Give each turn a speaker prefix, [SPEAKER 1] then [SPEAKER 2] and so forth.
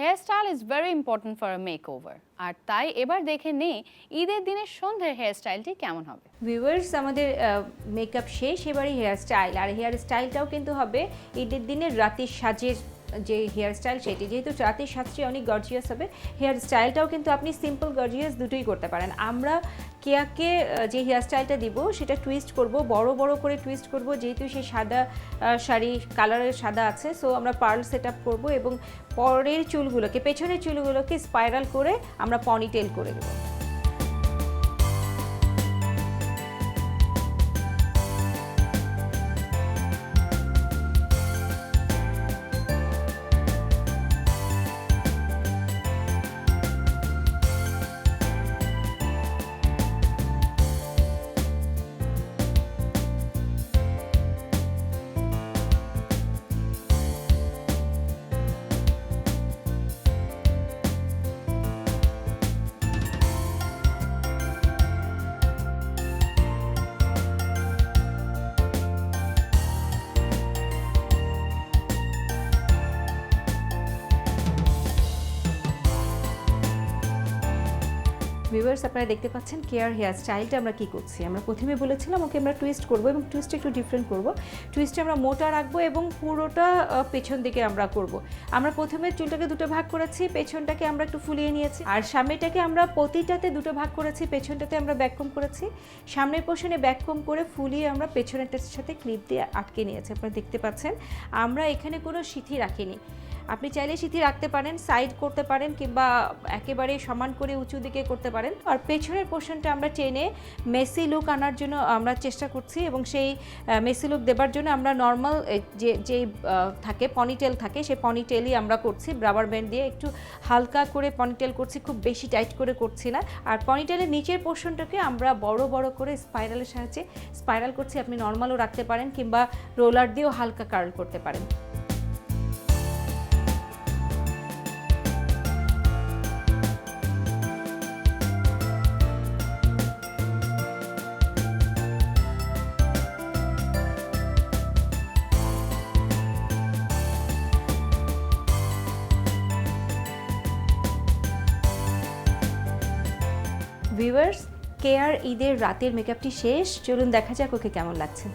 [SPEAKER 1] Hair style is very important for a makeover, আর তাই এবার দেখে নেই ঈদের দিনের সন্ধ্যের হেয়ার স্টাইলটি কেমন হবে।
[SPEAKER 2] ভিউয়ার্স, আমাদের মেকআপ শেষ, এবারে হেয়ার স্টাইল। আর হেয়ার স্টাইলটাও কিন্তু হবে ঈদের দিনের রাতের সাজের যে হেয়ার স্টাইল সেটি, যেহেতু রাতের সাজটি অনেক গর্জিয়াস হবে, হেয়ার স্টাইলটাও কিন্তু আপনি সিম্পল গর্জিয়াস দুটোই করতে পারেন। আমরা কেয়াকে যে হেয়ার স্টাইলটা দিব সেটা টুইস্ট করব, বড় বড় করে টুইস্ট করব, যেহেতু সেই সাদা শাড়ি কালারের সাদা আছে, সো আমরা পার্ল সেট আপ করবো এবং পরের চুলগুলোকে, পেছনের চুলগুলোকে স্পাইরাল করে আমরা পনিটেল করে দেবো। ভিউয়ার্স, আপনারা দেখতে পাচ্ছেন কেয়ার হেয়ার স্টাইলটা আমরা কী করছি। আমরা প্রথমে বলেছিলাম ওকে আমরা টুইস্ট করব এবং টুইস্টটা একটু ডিফারেন্ট করব। টুইস্টে আমরা মোটা রাখবো এবং পুরোটা পেছন দিকে আমরা করব। আমরা প্রথমে চুলটাকে দুটো ভাগ করেছি, পেছনটাকে আমরা একটু ফুলিয়ে নিয়েছি, আর সামনেটাকে আমরা প্রতিটাতে দুটো ভাগ করেছি, পেছনটাতে আমরা ব্যাককম করেছি। সামনের পোর্শনে ব্যাককম করে ফুলিয়ে আমরা পেছনেরটার সাথে ক্লিপ দিয়ে আটকে নিয়েছি। আপনারা দেখতে পাচ্ছেন আমরা এখানে কোনো সিথি রাখিনি। আপনি চাইলে সিথি রাখতে পারেন, সাইড করতে পারেন, কিংবা একেবারে সমান করে উঁচু দিকে করতে পারেন। আর পেছনের পোর্শনটা আমরা টেনে মেসি লুক আনার জন্য আমরা চেষ্টা করছি, এবং সেই মেসি লুক দেবার জন্য আমরা নর্মাল যে থাকে পনিটেল থাকে, সেই পনিটেলই আমরা করছি। রাবার ব্যান্ড দিয়ে একটু হালকা করে পনিটেল করছি, খুব বেশি টাইট করে করছি না। আর পনিটেলের নিচের পোর্শনটাকে আমরা বড় বড় করে স্পাইরালের সাহায্যে স্পাইরাল করছি। আপনি নর্মালও রাখতে পারেন, কিংবা রোলার দিয়েও হালকা কার্ল করতে পারেন। ভিউয়ার্স, কেয়ার ঈদের রাতের মেকআপটি শেষ। চলুন দেখা যাক ওকে কেমন লাগছে।